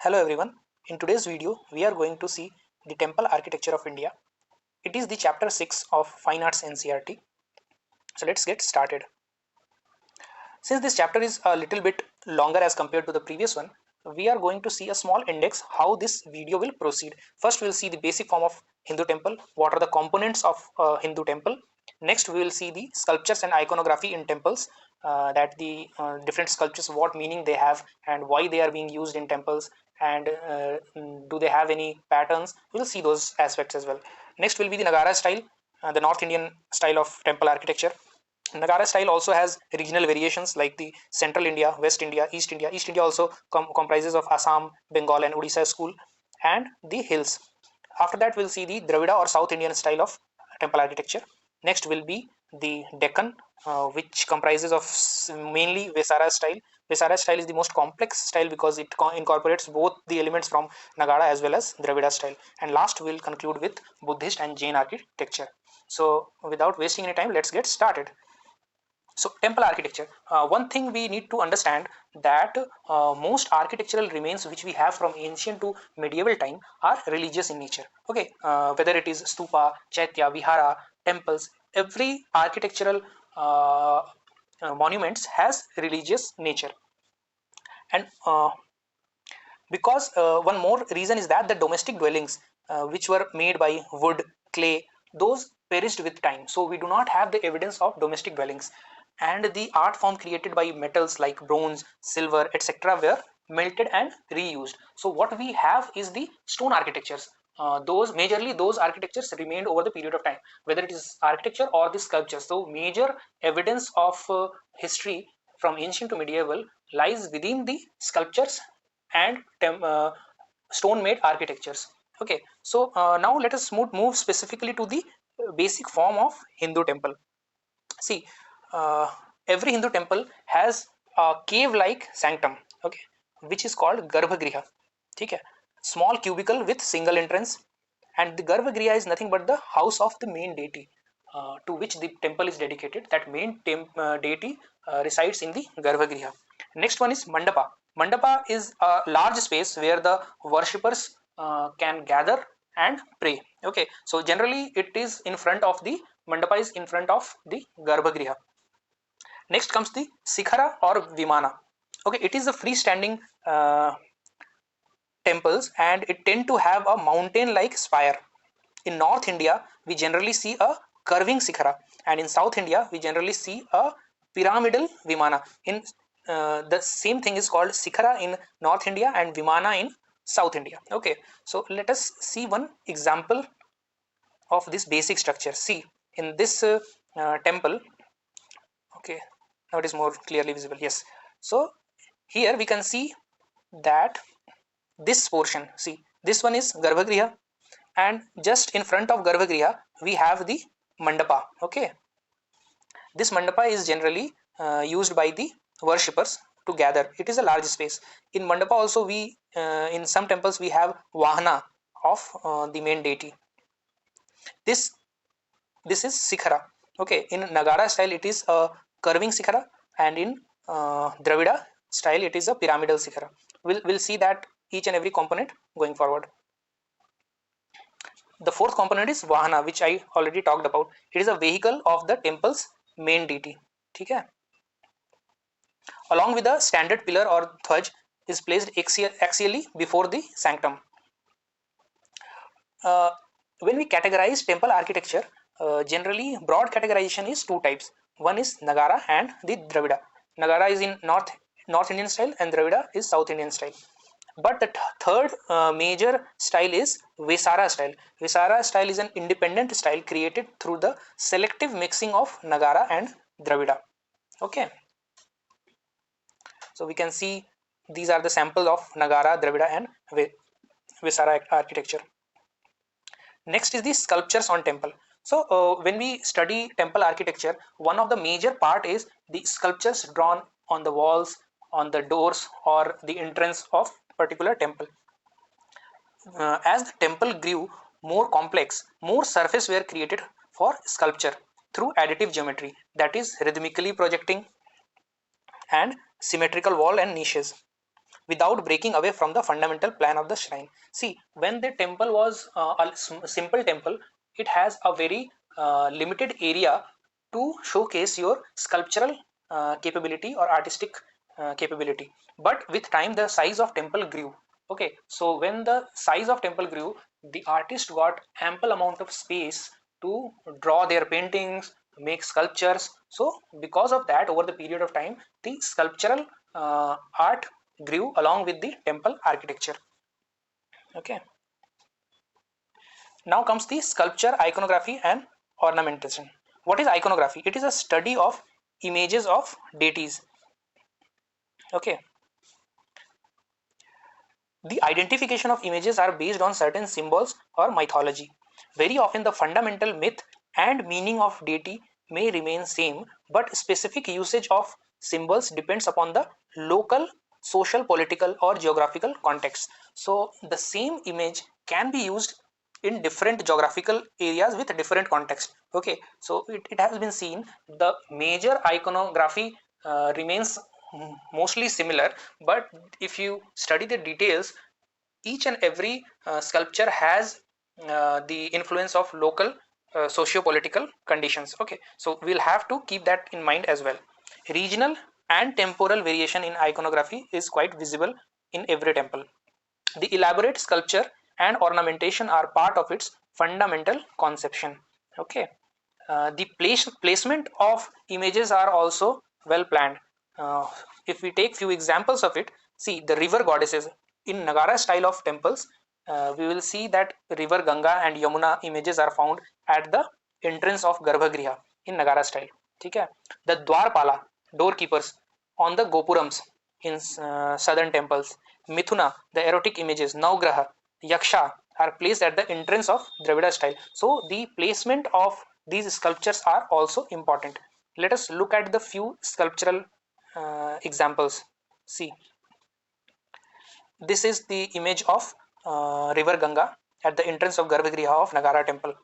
Hello everyone. In today's video, we are going to see the temple architecture of India. It is the chapter 6 of Fine Arts NCRT. So let's get started. Since this chapter is a little bit longer as compared to the previous one, we are going to see a small index how this video will proceed. First, we'll see the basic form of Hindu temple. What are the components of a Hindu temple? Next, we will see the sculptures and iconography in temples. That the different sculptures, what meaning they have, and why they are being used in temples, and do they have any patterns? We'll see those aspects as well. Next will be the Nagara style, the North Indian style of temple architecture. Nagara style also has regional variations like the Central India, West India, East India. East India also comprises of Assam, Bengal, and Odisha school, and the hills. After that, we'll see the Dravida or South Indian style of temple architecture. Next will be the Deccan, which comprises of mainly Vesara style. Vesara style is the most complex style because it incorporates both the elements from Nagara as well as Dravida style. And last, we'll conclude with Buddhist and Jain architecture. So, without wasting any time, let's get started. So temple architecture, one thing we need to understand that most architectural remains which we have from ancient to medieval time are religious in nature. Okay, whether it is stupa, chaitya, vihara, temples, every architectural monuments has religious nature. And because one more reason is that the domestic dwellings which were made by wood, clay, those perished with time, so we do not have the evidence of domestic dwellings. And the art form created by metals like bronze, silver, etc. were melted and reused. So what we have is the stone architectures. Those majorly those architectures remained over the period of time, whether it is architecture or the sculpture. So major evidence of history from ancient to medieval lies within the sculptures and stone made architectures. Okay, so now let us move specifically to the basic form of Hindu temple. See, uh, every Hindu temple has a cave like sanctum, okay, which is called Garbhagriha. Okay, small cubicle with single entrance. And the Garbhagriha is nothing but the house of the main deity, to which the temple is dedicated. That main deity resides in the Garbhagriha. Next one is Mandapa. Mandapa is a large space where the worshippers can gather and pray. Okay, so generally it is in front of the Mandapa is in front of the Garbhagriha. Next comes the Sikhara or Vimana. Okay, it is a freestanding temples, and it tend to have a mountain like spire. In North India we generally see a curving Sikhara, and in South India we generally see a pyramidal Vimana. In the same thing is called Sikhara in North India and Vimana in South India. Okay, so let us see one example of this basic structure. See, in this temple. Okay, now it is more clearly visible. Yes, so here we can see that this portion, see, this one is Garbhagriha, and just in front of Garbhagriha we have the Mandapa. Okay, this Mandapa is generally used by the worshippers to gather. It is a large space. In Mandapa also we in some temples we have Vahana of the main deity. This is Sikhara. Okay, in Nagara style it is a curving Sikhara, and in Dravida style it is a pyramidal Sikhara. We'll see that each and every component going forward. The fourth component is Vahana, which I already talked about. It is a vehicle of the temple's main deity. Okay, along with a standard pillar or dhwaj is placed axially before the sanctum. uh, when we categorize temple architecture, generally broad categorization is two types. One is Nagara and the Dravida. Nagara is in North Indian style and Dravida is South Indian style. But the third major style is Vesara style. Vesara style is an independent style created through the selective mixing of Nagara and Dravida. Okay, so we can see these are the sample of Nagara, Dravida, and Vesara architecture. Next is the sculptures on temple. So when we study temple architecture, one of the major part is the sculptures drawn on the walls, on the doors, or the entrance of particular temple. As the temple grew more complex, more surface were created for sculpture through additive geometry, that is rhythmically projecting and symmetrical wall and niches. without breaking away from the fundamental plan of the shrine. See, when the temple was a simple temple, it has a very limited area to showcase your sculptural capability or artistic capability. But with time, the size of temple grew. Okay, so when the size of temple grew, the artist got ample amount of space to draw their paintings, make sculptures. So because of that, over the period of time, the sculptural art grew along with the temple architecture. Okay, now comes the sculpture, iconography and ornamentation. What is iconography? It is a study of images of deities. Okay, the identification of images are based on certain symbols or mythology. Very often the fundamental myth and meaning of deity may remain same, but specific usage of symbols depends upon the local social, political or geographical context. So the same image can be used in different geographical areas with different context. Okay, so it has been seen the major iconography remains mostly similar, but if you study the details, each and every sculpture has the influence of local socio-political conditions. Okay, so we'll have to keep that in mind as well. Regional and temporal variation in iconography is quite visible in every temple. The elaborate sculpture and ornamentation are part of its fundamental conception. Okay, the placement of images are also well planned. Uh, if we take few examples of it, see the river goddesses in Nagara style of temples. We will see that river Ganga and Yamuna images are found at the entrance of Garbhagriha in Nagara style. Okay? The Dwarpala, doorkeepers, on the Gopurams in southern temples. Mithuna, the erotic images. Navgraha, Yaksha are placed at the entrance of Dravida style. So the placement of these sculptures are also important. Let us look at the few sculptural examples. See, this is the image of river Ganga at the entrance of Garbhagriha of Nagara temple.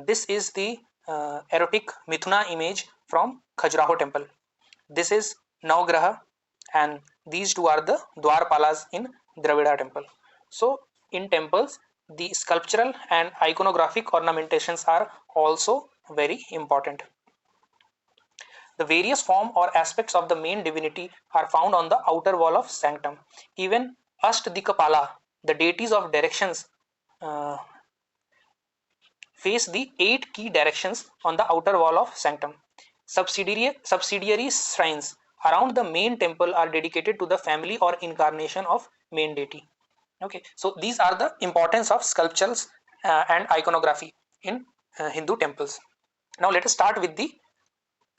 This is the erotic Mithuna image from Khajuraho temple. This is Navgraha, and these two are the Dwarpalas in Dravida temple. So in temples, the sculptural and iconographic ornamentations are also very important. The various form or aspects of the main divinity are found on the outer wall of sanctum. Even Ashtadikapala, the deities of directions, uh, face the 8 key directions on the outer wall of sanctum. Subsidiary shrines around the main temple are dedicated to the family or incarnation of main deity. Okay, so these are the importance of sculptures and iconography in Hindu temples. Now let us start with the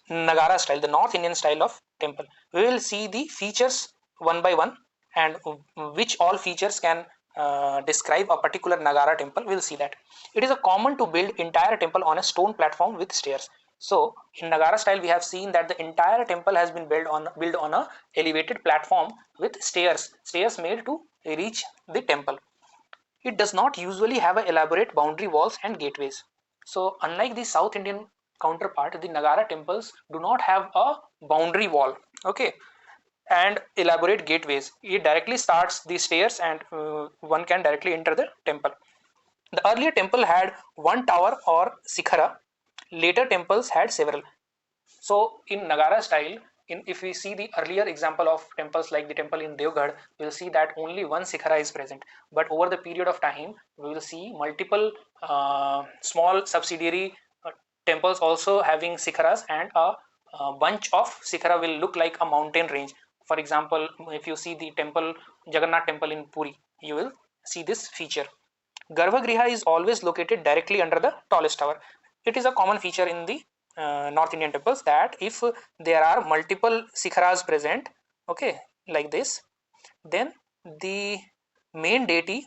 Nagara style, the North Indian style of temple. We will see the features one by one, and which all features can describe a particular Nagara temple. We'll see that. It is a common to build entire temple on a stone platform with stairs. So in Nagara style, we have seen that the entire temple has been built on a elevated platform with stairs made to reach the temple. It does not usually have a elaborate boundary walls and gateways. So unlike the South Indian counterpart, the Nagara temples do not have a boundary wall, okay, and elaborate gateways. It directly starts the stairs, and one can directly enter the temple. The earlier temple had one tower or sikhara. Later temples had several. So in Nagara style, if we see the earlier example of temples like the temple in Devgarh, we'll see that only one sikhara is present. But over the period of time, we will see multiple small subsidiary temples also having sikharas, and a bunch of sikhara will look like a mountain range. For example, if you see the temple, Jagannath temple in Puri, you will see this feature. Garbhagriha is always located directly under the tallest tower. It is a common feature in the North Indian temples that if there are multiple sikharas present, okay, like this, then the main deity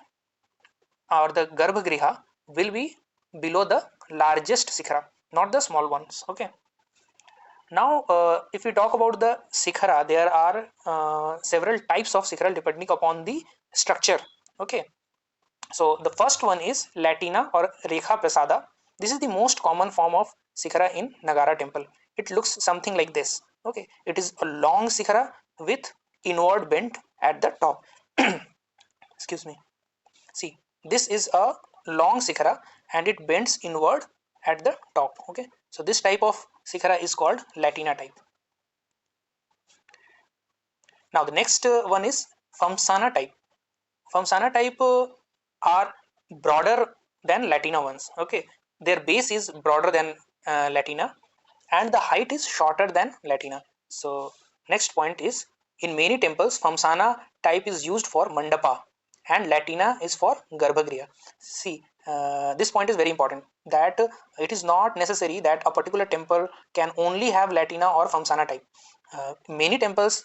or the Garbhagriha will be below the largest sikhara, not the small ones. Okay. Now, if we talk about the sikhara, there are several types of sikhara depending upon the structure. Okay. So the first one is Latina or Rekha Prasada. This is the most common form of sikhara in Nagara temple. It looks something like this. Okay, it is a long sikhara with inward bent at the top. Excuse me. See, this is a long shikhara and it bends inward at the top. Okay, so this type of shikhara is called Latina type. Now the next one is Famsana type. Famsana type are broader than Latina ones. Okay, their base is broader than Latina and the height is shorter than Latina. So next point is, in many temples Famsana type is used for mandapa and Latina is for garbhagriha. See, this point is very important, that it is not necessary that a particular temple can only have Latina or Famsana type. Many temples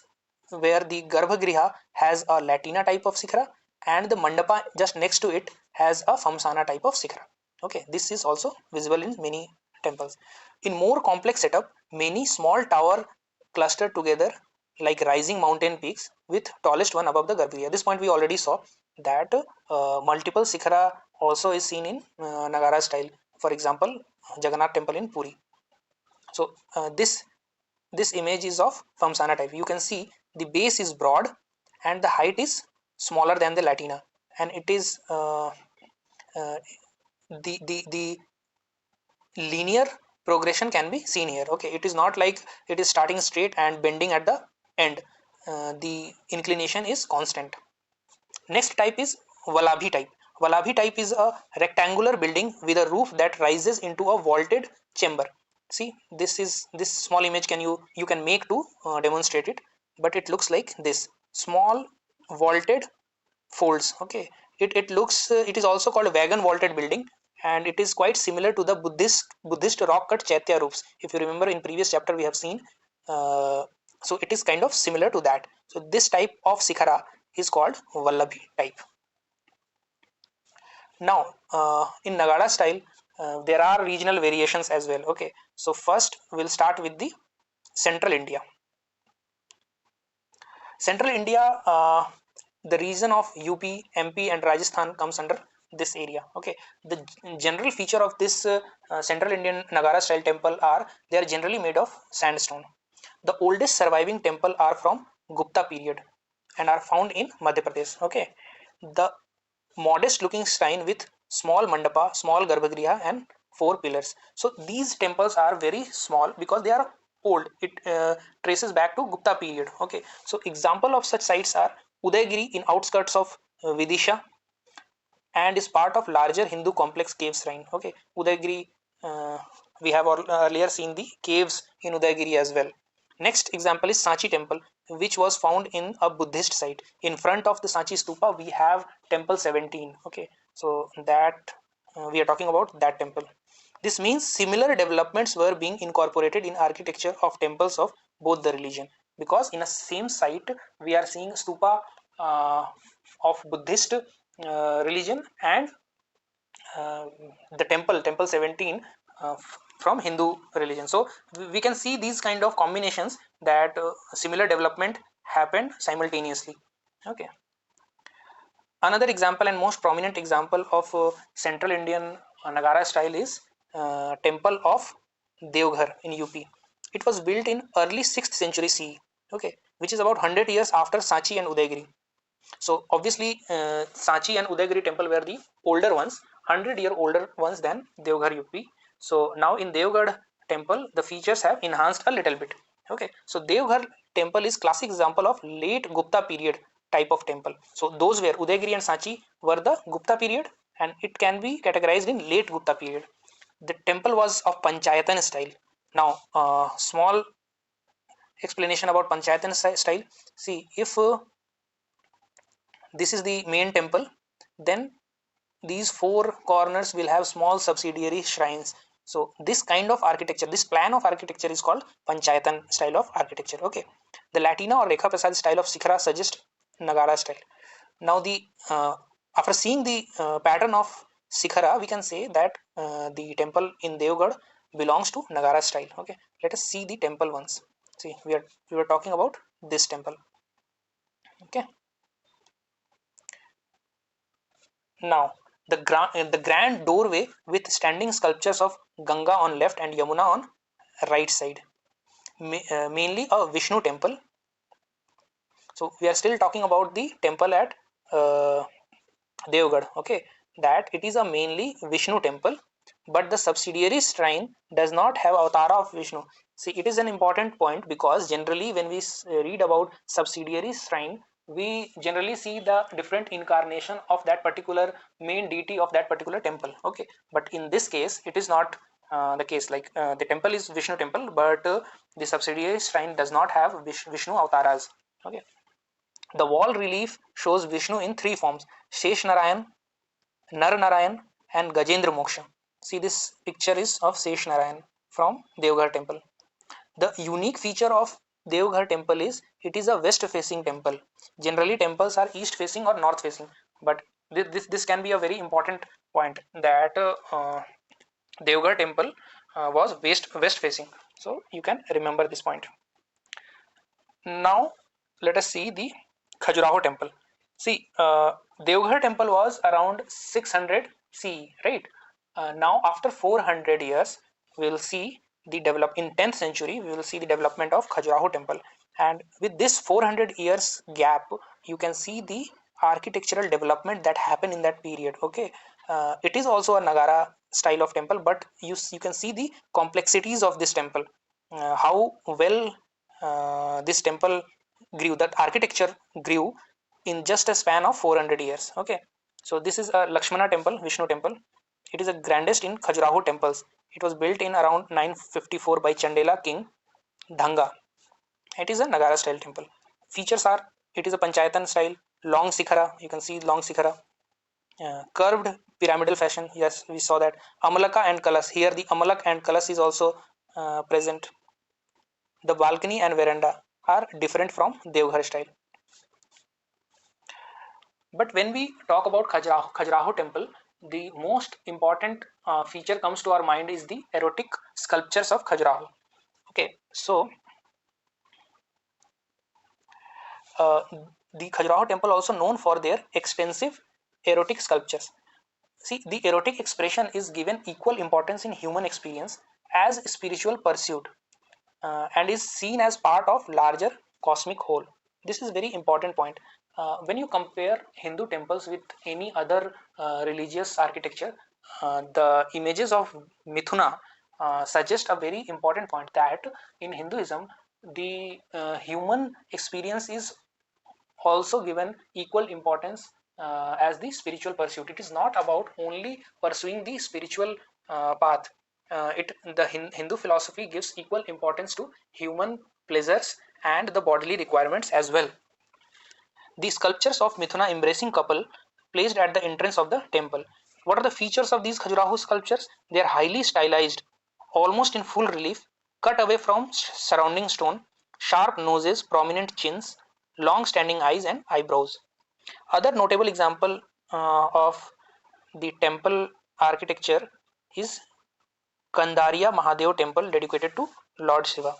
where the garbhagriha has a Latina type of shikhara and the mandapa just next to it has a Famsana type of shikhara. Okay, this is also visible in many temples. In more complex setup, many small tower cluster together like rising mountain peaks with tallest one above the garbhagriha. This point we already saw, that multiple shikhara also is seen in Nagara style. For example, Jagannath temple in Puri. So this image is of Famsana type. You can see the base is broad and the height is smaller than the Latina, and it is the linear progression can be seen here. Okay, it is not like it is starting straight and bending at the end. The inclination is constant. Next type is Vallabhi type. Vallabhi type is a rectangular building with a roof that rises into a vaulted chamber. See, this small image you can make to demonstrate it, but it looks like this small vaulted folds. Okay, it looks it is also called wagon vaulted building, and it is quite similar to the Buddhist rock cut chaitya roofs. If you remember, in previous chapter we have seen. So it is kind of similar to that. So this type of shikhara is called Vallabhi type. Now, in Nagara style, there are regional variations as well. Okay, so first we'll start with the Central India. Central India, the region of UP, MP, and Rajasthan comes under this area. Okay, the general feature of this Central Indian Nagara style temple are they are generally made of sandstone. The oldest surviving temple are from Gupta period and are found in Madhya Pradesh. Okay, the modest looking shrine with small mandapa, small garbhagriha, and four pillars. So these temples are very small because they are old. It traces back to Gupta period. Okay, so example of such sites are Udaygiri in outskirts of Vidisha and is part of larger Hindu complex cave shrine. Okay, Udaygiri, we have earlier seen the caves in Udaygiri as well. Next example is Sanchi temple, which was found in a Buddhist site. In front of the Sanchi stupa, we have temple 17. Okay, so that we are talking about that temple. This means similar developments were being incorporated in architecture of temples of both the religion, because in a same site we are seeing stupa of Buddhist religion and uh, the temple 17 from Hindu religion. So we can see these kind of combinations, that similar development happened simultaneously. Okay, another example and most prominent example of Central Indian Nagara style is temple of Devghar in UP. It was built in early 6th century CE. Okay, which is about 100 years after Sanchi and Udaygiri. So obviously Sanchi and Udaygiri temple were the older ones, 100-year older ones than Devghar UP. So now in Devghar temple the features have enhanced a little bit. Okay, so Devghar temple is classic example of late Gupta period type of temple. So those were Udaygiri and Sanchi were the Gupta period, and it can be categorized in late Gupta period. The temple was of Panchayatan style. Now small explanation about Panchayatan style. See, if this is the main temple, then these four corners will have small subsidiary shrines. So this kind of architecture, this plan of architecture is called Panchayatan style of architecture. Okay, the Latina or Rekha Prasad style of Shikhara suggests Nagara style. Now the after seeing the pattern of Shikhara, we can say that the temple in Devgarh belongs to Nagara style. Okay, let us see the temple once. See, we were talking about this temple. Okay, now the grand doorway with standing sculptures of Ganga on left and Yamuna on right side, mainly a Vishnu temple. So we are still talking about the temple at Devgarh, okay, that it is a mainly Vishnu temple, but the subsidiary shrine does not have avatar of Vishnu. See, it is an important point because generally when we read about subsidiary shrine, we generally see the different incarnation of that particular main deity of that particular temple, okay. But in this case, it is not the case. Like the temple is Vishnu temple, but the subsidiary shrine does not have Vishnu avataras, okay. The wall relief shows Vishnu in three forms: Shesh Narayan, Nar Narayan, and Gajendra Moksha. See, this picture is of Shesh Narayan from Devgarh temple. The unique feature of Devgarh temple is it is a west facing temple. Generally, temples are east facing or north facing, but this can be a very important point that Devgarh temple was west facing. So you can remember this point. Now let us see the Khajuraho temple. See, Devghar temple was around 600 CE, right? Now after 400 years, we will see the develop in 10th century. We will see the development of Khajuraho temple, and with this 400 years gap, you can see the architectural development that happened in that period. Okay, it is also a Nagara style of temple, but you can see the complexities of this temple, how well this temple grew, that architecture grew in just a span of 400 years, okay. So this is a Lakshmana temple, Vishnu temple. It is the grandest in Khajuraho temples. It was built in around 954 by Chandela king Dhanga. It is a Nagara style temple. Features are, it is a Panchayatan style, long sikhara, you can see long sikhara, curved pyramidal fashion, yes, we saw that. Amalaka and Kalas, here the Amalak and Kalas is also present. The balcony and veranda are different from Devghar style. But when we talk about Khajuraho temple, the most important feature comes to our mind is the erotic sculptures of Khajuraho. Okay, so uh, the Khajuraho temple also known for their extensive erotic sculptures. See, the erotic expression is given equal importance in human experience as spiritual pursuit, and is seen as part of larger cosmic whole. This is very important point. When you compare Hindu temples with any other religious architecture, the images of Mithuna suggest a very important point that in Hinduism, the human experience is also given equal importance as the spiritual pursuit. It is not about only pursuing the spiritual path. The Hindu philosophy gives equal importance to human pleasures and the bodily requirements as well. The sculptures of Mithuna embracing couple placed at the entrance of the temple. What are the features of these Khajuraho sculptures? They are highly stylized, almost in full relief, cut away from surrounding stone, sharp noses, prominent chins, long standing eyes and eyebrows. Other notable example of the temple architecture is Kandaria Mahadev temple dedicated to Lord Shiva.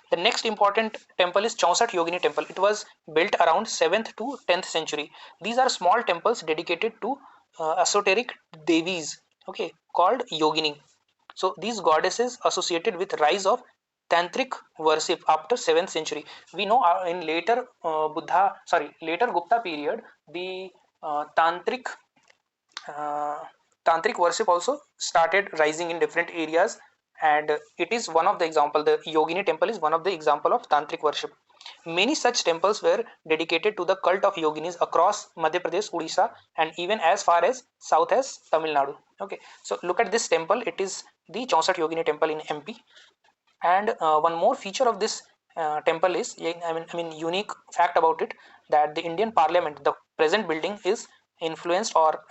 The next important temple is Chaunsat Yogini temple. It was built around 7th to 10th century. These are small temples dedicated to esoteric devis, okay, called Yogini. So these goddesses associated with rise of tantric worship after 7th century. We know in later Gupta period, the tantric uh, tantric worship also started rising in different areas, and it is one of the example. The Yogini temple is one of the example of tantric worship. Many such temples were dedicated to the cult of yoginis across Madhya Pradesh, Odisha, and even as far as south as Tamil Nadu. Okay, so look at this temple. It is the Chaunsat Yogini temple in MP. And one more feature of this temple is, I mean, unique fact about it, that the Indian Parliament, the present building, is influenced, or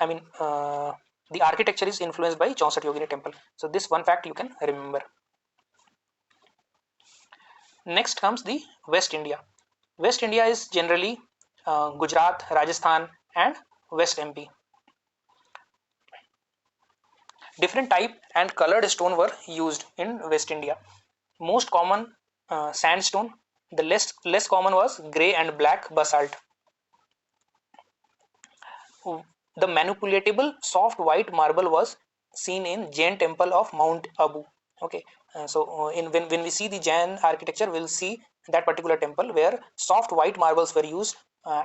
the architecture is influenced by Chaunsat Yogini temple. So this one fact you can remember. Next comes the West India. West India is generally Gujarat, Rajasthan, and West MP. Different type and colored stone were used in West India. Most common sandstone. The less common was grey and black basalt. The manipulatable soft white marble was seen in Jain temple of Mount Abu. Okay, so in when we see the Jain architecture, we'll see that particular temple, where soft white marbles were used,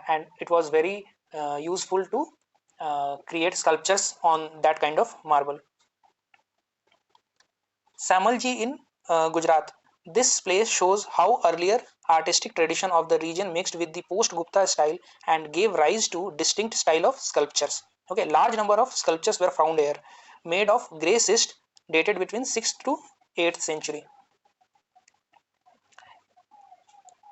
and it was very useful to create sculptures on that kind of marble. Samalji in Gujarat. This place shows how earlier artistic tradition of the region mixed with the post-Gupta style and gave rise to distinct style of sculptures. Okay, large number of sculptures were found here, made of grey schist, dated between 6th to 8th century.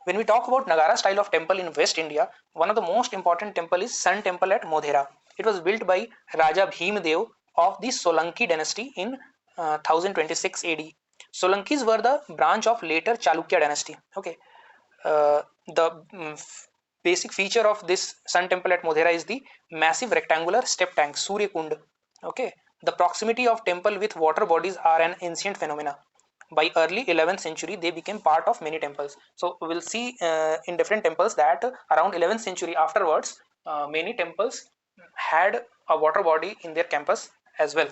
When we talk about Nagara style of temple in West India, one of the most important temple is Sun Temple at Modhera. It was built by Raja Bhimdev of the Solanki dynasty in 1026 AD. Solankis were the branch of later Chalukya dynasty. Okay, the basic feature of this Sun Temple at Modhera is the massive rectangular step tank Surya Kund. Okay, the proximity of temple with water bodies are an ancient phenomena. By early 11th century, they became part of many temples. So we'll see in different temples that around 11th century afterwards, many temples had a water body in their campus as well.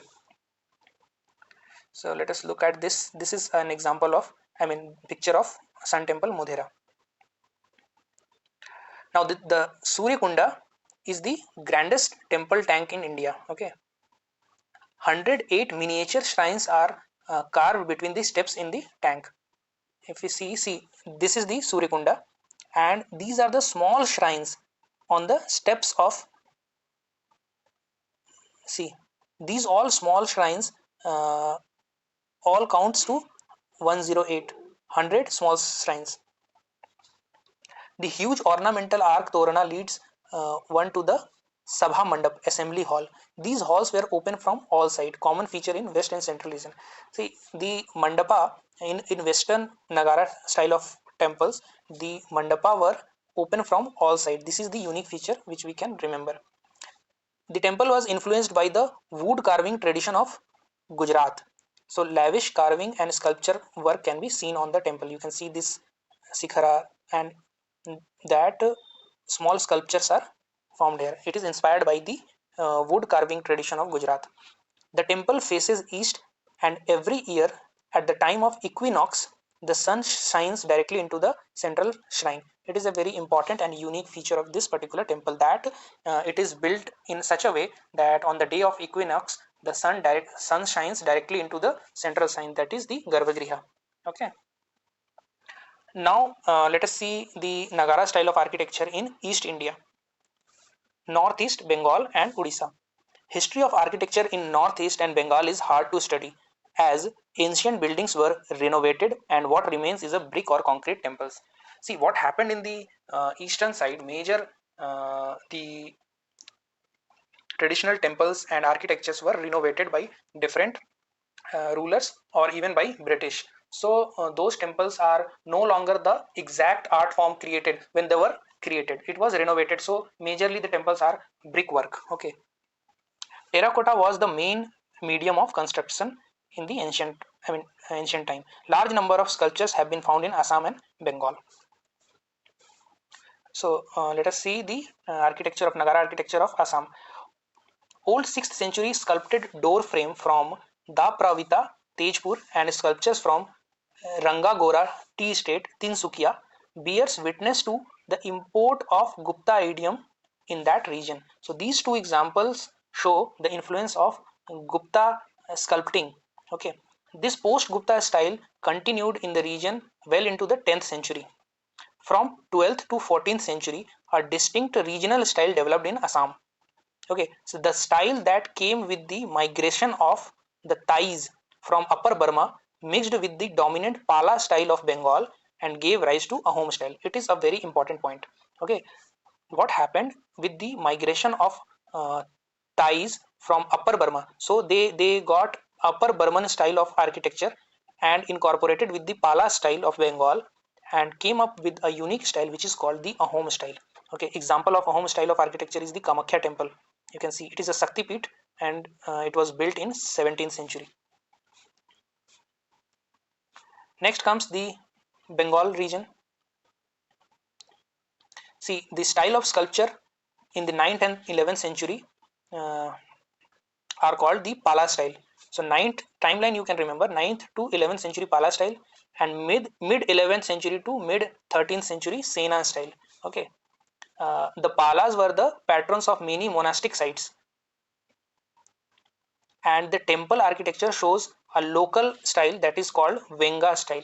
So let us look at this. This is an example of, picture of Sun Temple Modhera. Now the Surya Kunda is the grandest temple tank in India. Okay, 108 miniature shrines are carved between the steps in the tank. If we see, this is the Surya Kunda, and these are the small shrines on the steps of, see, these all small shrines all counts to 108, 100 small shrines. The huge ornamental arc Torana leads one to the Sabha Mandap assembly hall. These halls were open from all sides, common feature in West and Central region. See, the Mandapa in Western Nagara style of temples, the Mandapa were open from all sides. This is the unique feature which we can remember. The temple was influenced by the wood carving tradition of Gujarat. So lavish carving and sculpture work can be seen on the temple. You can see this Sikhara, and that small sculptures are formed here. It is inspired by the wood carving tradition of Gujarat. The temple faces east, and every year at the time of equinox, the sun shines directly into the central shrine. It is a very important and unique feature of this particular temple, that it is built in such a way that on the day of equinox, the sun shines directly into the central shrine, that is the Garbhagriha. Okay. Now let us see the Nagara style of architecture in East India, Northeast Bengal and Odisha. History of architecture in Northeast and Bengal is hard to study, as ancient buildings were renovated and what remains is a brick or concrete temples. See what happened in the eastern side, major the traditional temples and architectures were renovated by different rulers or even by British. So those temples are no longer the exact art form created when they were created. It was renovated. So majorly the temples are brickwork. Okay. Terracotta was the main medium of construction in the ancient time. Large number of sculptures have been found in Assam and Bengal. So let us see the architecture of Nagara architecture of Assam. Old 6th century sculpted door frame from Dapravita, Tejpur, and sculptures from Rangagora tea estate, Tinsukia, bears witness to the import of Gupta idiom in that region. So these two examples show the influence of Gupta sculpting. Okay, this post-Gupta style continued in the region well into the 10th century. From 12th to 14th century, a distinct regional style developed in Assam. Okay, so the style that came with the migration of the Thais from Upper Burma mixed with the dominant Pala style of Bengal and gave rise to Ahom style. It is a very important point. Okay, what happened with the migration of Thais from Upper Burma? So they got Upper Burman style of architecture and incorporated with the Pala style of Bengal and came up with a unique style which is called the Ahom style. Okay, example of Ahom style of architecture is the Kamakhya temple. You can see it is a Shakti Peeth and it was built in 17th century. Next comes the Bengal region. See, the style of sculpture in the 9th and 11th century are called the Pala style. So 9th timeline you can remember, 9th to 11th century Pala style, and mid 11th century to mid 13th century Sena style. Okay, the Palas were the patrons of many monastic sites, and the temple architecture shows a local style that is called Venga style.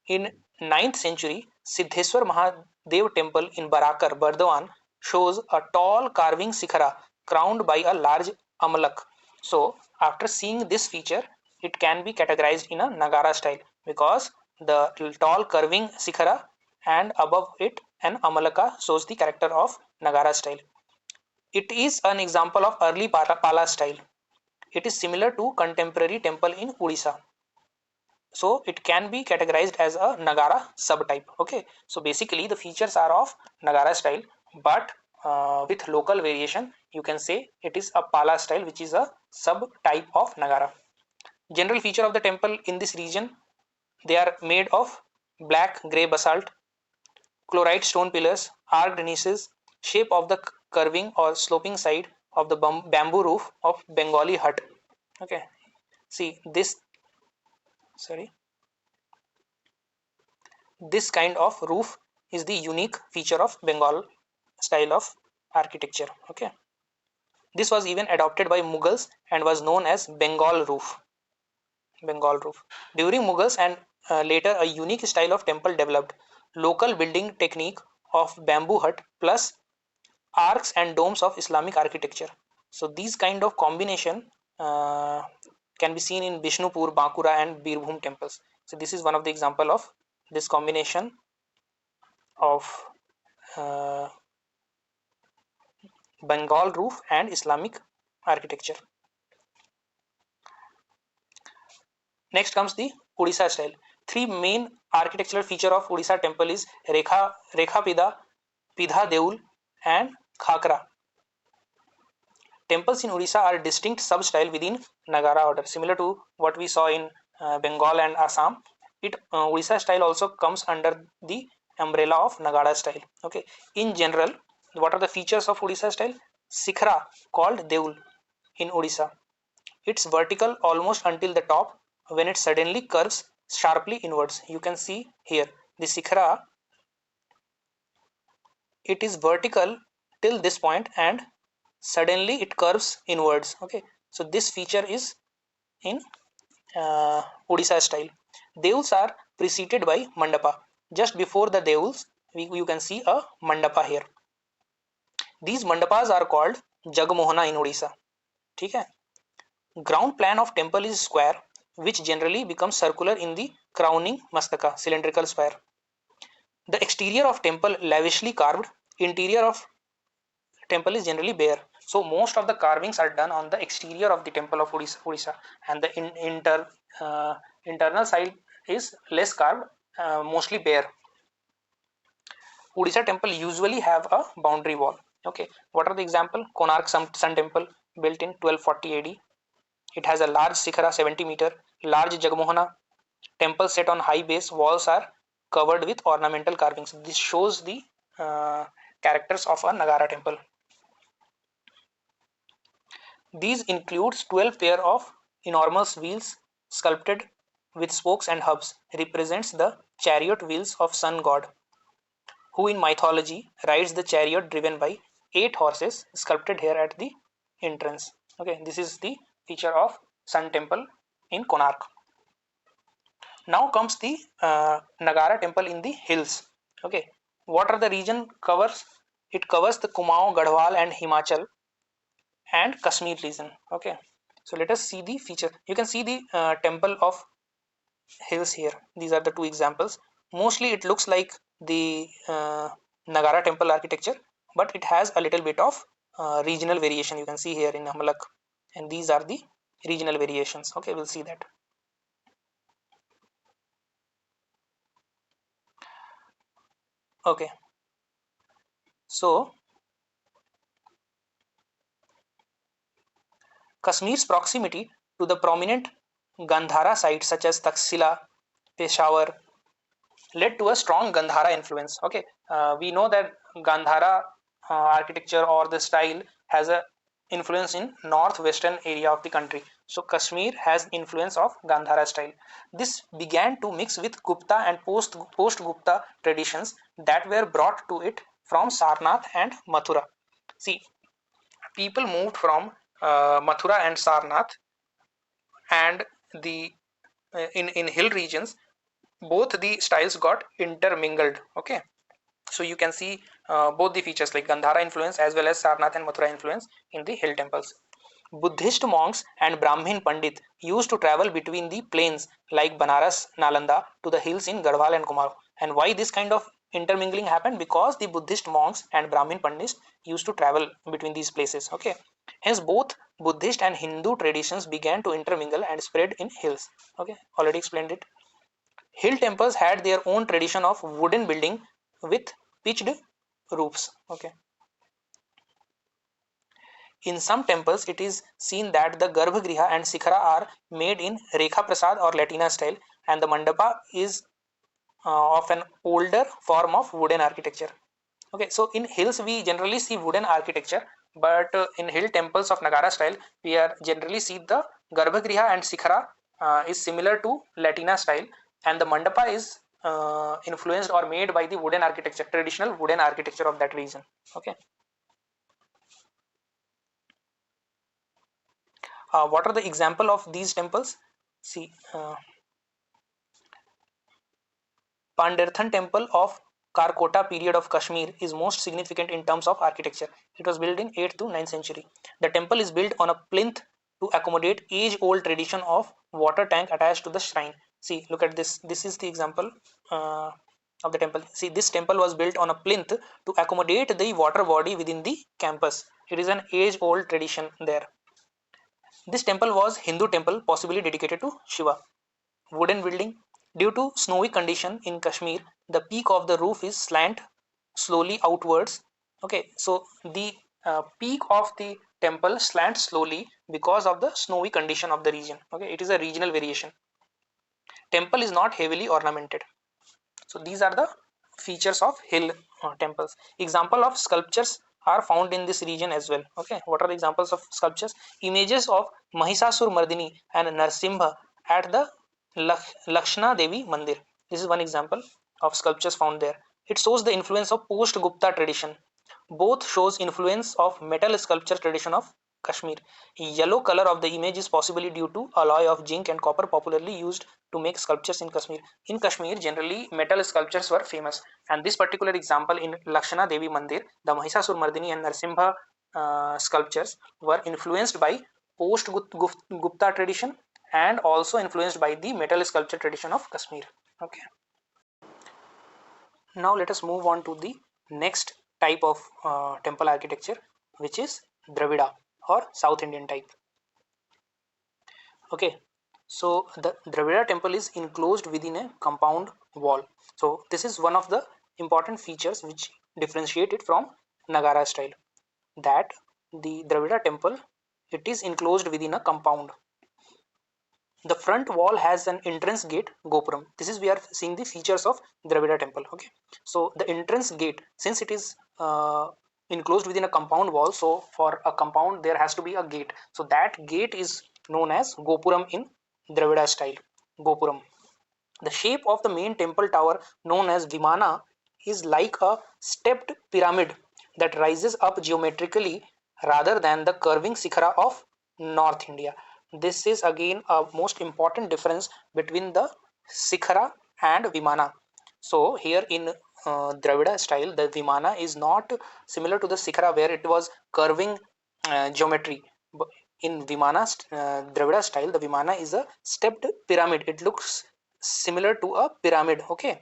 In 9th century, Siddheswar Mahadev temple in Barakar, Bardwan shows a tall carving sikhara crowned by a large amalak. So, after seeing this feature, it can be categorized in a Nagara style because the tall curving sikhara and above it an amalaka shows the character of Nagara style. It is an example of early Pala style. It is similar to contemporary temple in Odisha. So it can be categorized as a Nagara subtype. Okay, so basically the features are of Nagara style, but with local variation, you can say it is a Pala style, which is a subtype of Nagara. General feature of the temple in this region, they are made of black grey basalt, chlorite stone pillars, arched niches, shape of the curving or sloping side of the bamboo roof of Bengali hut. Okay, see this, sorry, this kind of roof is the unique feature of Bengal style of architecture. Okay, this was even adopted by Mughals and was known as Bengal roof. Bengal roof. During Mughals and later a unique style of temple developed. Local building technique of bamboo hut plus arcs and domes of Islamic architecture. So these kind of combination can be seen in Bishnupur, Bankura and Birbhum temples. So this is one of the example of this combination of uh, Bengal roof and Islamic architecture. Next comes the Odisha style. Three main architectural feature of Odisha temple is Rekha Pida, Pidha Deul and Khakra. Temples in Odisha are distinct sub-style within Nagara order, similar to what we saw in Bengal and Assam. Odisha style also comes under the umbrella of Nagara style. Okay. In general, what are the features of Odisha style? Sikhara called Deul in Odisha. It's vertical almost until the top when it suddenly curves sharply inwards. You can see here the Sikhara, it is vertical till this point and suddenly it curves inwards. Okay, so this feature is in Odisha style. Devs are preceded by mandapa. Just before the devs, you can see a mandapa here. These mandapas are called Jagmohana in Odisha. ठीक है? Ground plan of temple is square, which generally becomes circular in the crowning mastaka, cylindrical spire. The exterior of temple lavishly carved, interior of temple is generally bare. So most of the carvings are done on the exterior of the temple of Odisha and the internal side is less carved, mostly bare. Odisha temple usually have a boundary wall. Okay, what are the example? Konark Sun Temple built in 1240 AD. It has a large Sikhara 70-meter, large Jagmohana temple set on high base. Walls are covered with ornamental carvings. This shows the characters of a Nagara temple. These includes 12 pair of enormous wheels sculpted with spokes and hubs, represents the chariot wheels of sun god, who in mythology rides the chariot driven by 8 horses, sculpted here at the entrance. Okay, this is the feature of Sun Temple in Konark. Now comes the Nagara temple in the hills. Okay, what are the region covers? It covers the Kumaon, Garhwal and Himachal and Kashmir region. Okay, so let us see the feature. You can see the temple of hills here. These are the two examples. Mostly it looks like the Nagara temple architecture, but it has a little bit of regional variation. You can see here in Amalak, and these are the regional variations. Okay, we'll see that. Okay, so Kashmir's proximity to the prominent Gandhara sites such as Taxila, Peshawar led to a strong Gandhara influence. Okay, we know that Gandhara architecture or the style has a influence in northwestern area of the country. So Kashmir has influence of Gandhara style. This began to mix with Gupta and post Gupta traditions that were brought to it from Sarnath and Mathura. See, people moved from Mathura and Sarnath, and the in hill regions, both the styles got intermingled. Okay, so you can see both the features like Gandhara influence as well as Sarnath and Mathura influence in the hill temples. Buddhist monks and Brahmin Pandit used to travel between the plains like Banaras, Nalanda to the hills in Garhwal and Kumaon. And why this kind of intermingling happened? Because the Buddhist monks and Brahmin Pandits used to travel between these places. Okay. Hence both Buddhist and Hindu traditions began to intermingle and spread in hills. Okay. Already explained it. Hill temples had their own tradition of wooden building with pitched roofs. Okay. In some temples, it is seen that the Garbhagriha and Sikhara are made in Rekha Prasad or Latina style, and the Mandapa is of an older form of wooden architecture. Okay, so in hills we generally see wooden architecture, but in hill temples of Nagara style, we are generally see the Garbhagriha and Sikhara is similar to Latina style, and the Mandapa is influenced or made by the wooden architecture, traditional wooden architecture of that region. Okay. What are the example of these temples? See, Pandarthan temple of Karkota period of Kashmir is most significant in terms of architecture. It was built in 8th to 9th century. The temple is built on a plinth to accommodate age-old tradition of water tank attached to the shrine. See, look at this. This is the example of the temple. See, this temple was built on a plinth to accommodate the water body within the campus. It is an age-old tradition there. This temple was Hindu temple, possibly dedicated to Shiva. Wooden building. Due to snowy condition in Kashmir, the peak of the roof is slant slowly outwards. Okay, so the peak of the temple slants slowly because of the snowy condition of the region. Okay, it is a regional variation. Temple is not heavily ornamented. So these are the features of hill temples. Example of sculptures are found in this region as well. Okay, what are the examples of sculptures? Images of Mahisasur Mardini and Narsimha at the Lakshana Devi Mandir. This is one example of sculptures found there. It shows the influence of post Gupta tradition. Both shows influence of metal sculpture tradition of Kashmir. Yellow color of the image is possibly due to alloy of zinc and copper popularly used to make sculptures in Kashmir. In Kashmir, generally metal sculptures were famous, and this particular example in Lakshana Devi Mandir, the Mahisasur Mardini and Narsimha sculptures were influenced by post Gupta tradition and also influenced by the metal sculpture tradition of Kashmir. Okay. Now let us move on to the next type of temple architecture, which is Dravida or South Indian type. Okay, so the Dravida temple is enclosed within a compound wall. So this is one of the important features which differentiate it from Nagara style. That the Dravida temple, it is enclosed within a compound. The front wall has an entrance gate, Gopuram. This is we are seeing the features of Dravida temple. Okay, so the entrance gate, since it is enclosed within a compound wall, so for a compound there has to be a gate. So that gate is known as Gopuram in Dravida style. Gopuram. The shape of the main temple tower, known as Vimana, is like a stepped pyramid that rises up geometrically rather than the curving sikhara of North India. This is again a most important difference between the sikhara and Vimana. So here in Dravida style, the Vimana is not similar to the sikhara where it was curving geometry. In Vimana Dravida style, the Vimana is a stepped pyramid. It looks similar to a pyramid. Okay.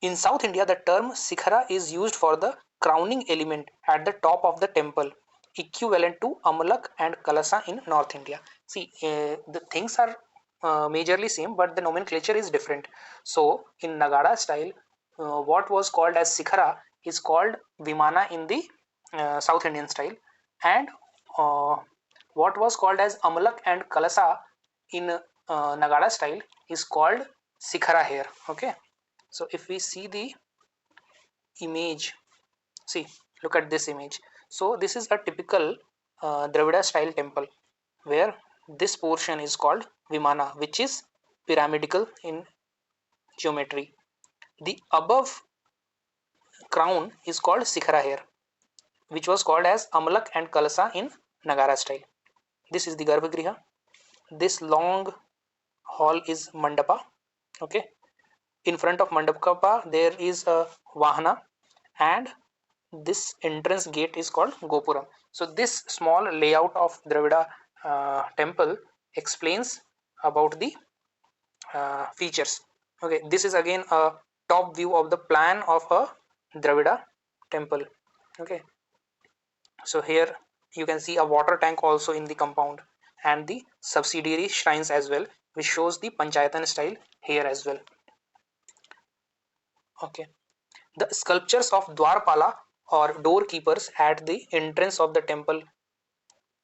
In South India, the term Sikhara is used for the crowning element at the top of the temple, equivalent to Amulak and Kalasa in North India. See, the things are majorly same, but the nomenclature is different. So, in Nagara style, what was called as Sikhara is called Vimana in the South Indian style, and uh, what was called as Amulak and Kalasa in Nagara style is called Sikhara here. Okay. So if we see the image, see, look at this image. So this is a typical Dravida style temple. where this portion is called Vimana, which is pyramidal in geometry. The above crown is called Sikhara here, which was called as Amalak and Kalasa in Nagara style. This is the Garbhagriha. This long hall is Mandapa. Okay. In front of Mandapa, there is a Vahana, and this entrance gate is called Gopuram. So this small layout of Dravida temple explains about the features. Okay, this is again a top view of the plan of a Dravida temple. Okay, so here you can see a water tank also in the compound and the subsidiary shrines as well, which shows the Panchayatan style here as well. Okay, the sculptures of Dwarpala or doorkeepers at the entrance of the temple.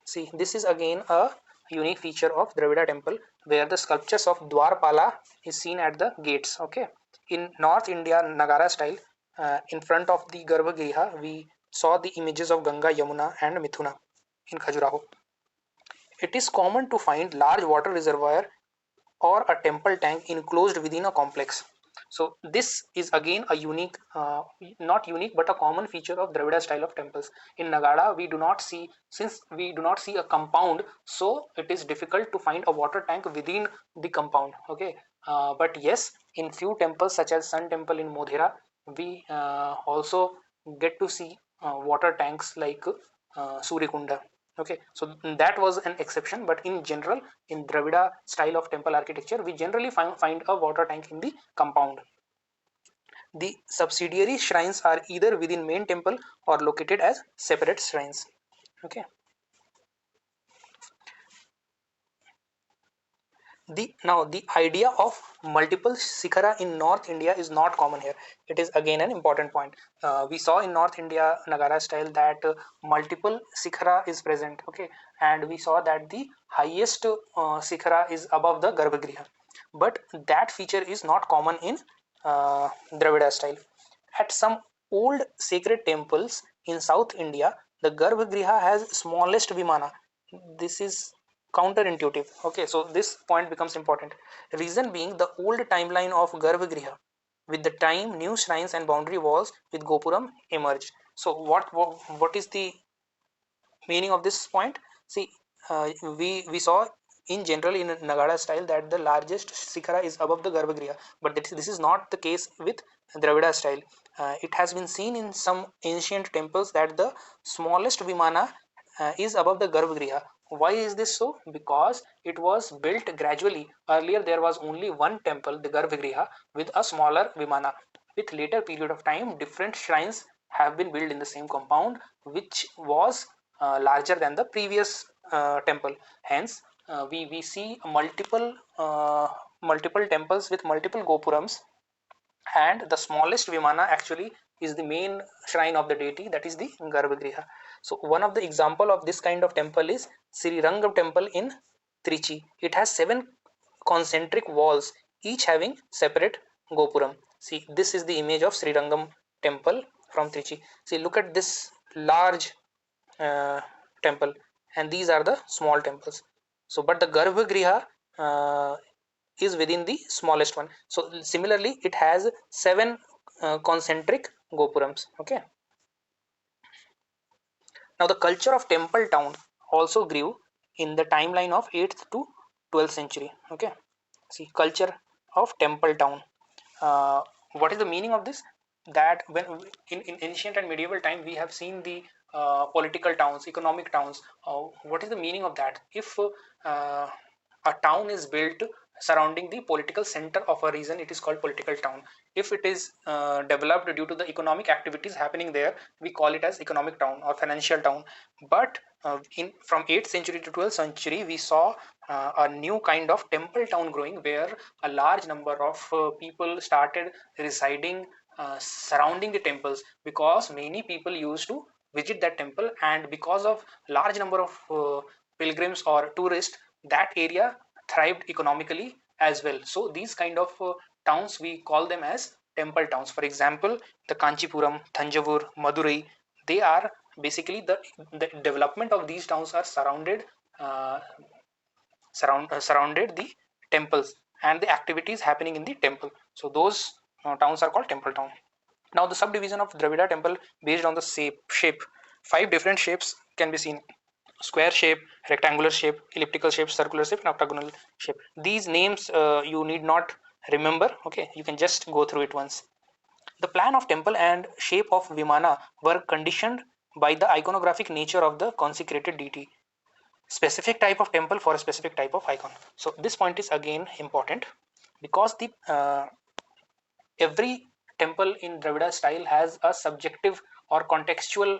See, this is again a unique feature of Dravida temple where the sculptures of Dwarpala is seen at the gates. Okay, in North India Nagara style, in front of the Garbhagriha, we saw the images of Ganga, Yamuna, and Mithuna in Khajuraho. It is common to find large water reservoir or a temple tank enclosed within a complex. So this is again a unique, not unique, but a common feature of Dravida style of temples. In Nagada, we do not see, since we do not see a compound, so it is difficult to find a water tank within the compound. Okay, but yes, in few temples such as Sun Temple in Modhera, we also get to see water tanks like Surikunda. Okay, so that was an exception, but in general, in Dravida style of temple architecture, we generally find a water tank in the compound. The subsidiary shrines are either within main temple or located as separate shrines. Okay. The idea of multiple Sikhara in North India is not common here. It is again an important point. We saw in North India Nagara style that multiple Sikhara is present. Okay, and we saw that the highest Sikhara is above the Garbhagriha, but that feature is not common in Dravida style. At some old sacred temples in South India, the Garbhagriha has smallest Vimana. This is counterintuitive. Okay, so this point becomes important. Reason being the old timeline of Garbhagriha. With the time, new shrines and boundary walls with Gopuram emerged. So what is the meaning of this point? See, we saw in general in Nagada style that the largest Sikhara is above the Garbhagriha, but this is not the case with Dravida style. It has been seen in some ancient temples that the smallest Vimana is above the Garbhagriha. Why is this so? Because it was built gradually. Earlier there was only one temple, the Garbhagriha, with a smaller Vimana. With later period of time, different shrines have been built in the same compound, which was larger than the previous temple. Hence, we see multiple temples with multiple gopurams, and the smallest Vimana actually is the main shrine of the deity, that is the Garbhagriha. So one of the example of this kind of temple is Sri Rangam temple in Trichy. It has 7 concentric walls, each having separate gopuram. See, this is the image of Sri Rangam temple from Trichy. See, look at this large uh, temple, and these are the small temples. So but the Garbhagriha uh, is within the smallest one. So similarly it has 7 concentric gopurams. Okay, now the culture of temple town also grew in the timeline of 8th to 12th century. Okay, see, culture of temple town. What is the meaning of this? That when in ancient and medieval time we have seen the political towns, economic towns. What is the meaning of that? If a town is built surrounding the political center of a region, it is called political town. If it is developed due to the economic activities happening there, we call it as economic town or financial town. But in from 8th century to 12th century, we saw a new kind of temple town growing, where a large number of people started residing surrounding the temples, because many people used to visit that temple, and because of large number of pilgrims or tourists, that area thrived economically as well. So these kind of towns, we call them as temple towns. For example, the Kanchipuram, Thanjavur, Madurai, they are basically the development of these towns are surrounded uh, surrounded the temples and the activities happening in the temple. So those towns are called temple town. Now the subdivision of Dravida temple based on the shape. 5 different shapes can be seen: square shape, rectangular shape, elliptical shape, circular shape, and octagonal shape. These names you need not remember. Okay, you can just go through it once. The plan of temple and shape of Vimana were conditioned by the iconographic nature of the consecrated deity. Specific type of temple for a specific type of icon. So this point is again important because the every temple in Dravida style has a subjective or contextual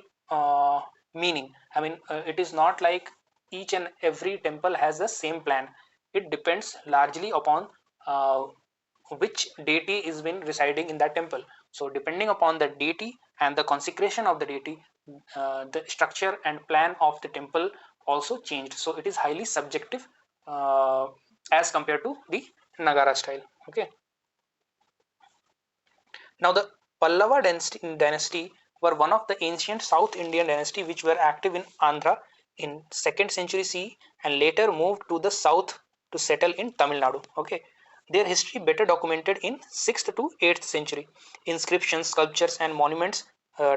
meaning. I mean, it is not like each and every temple has the same plan. It depends largely upon uh, which deity is been residing in that temple. So depending upon the deity and the consecration of the deity, the structure and plan of the temple also changed. So it is highly subjective as compared to the Nagara style. Okay. Now, the Pallava dynasty were one of the ancient South Indian dynasty which were active in Andhra in 2nd century CE and later moved to the south to settle in Tamil Nadu. Okay, their history better documented in 6th to 8th century. Inscriptions, sculptures, and monuments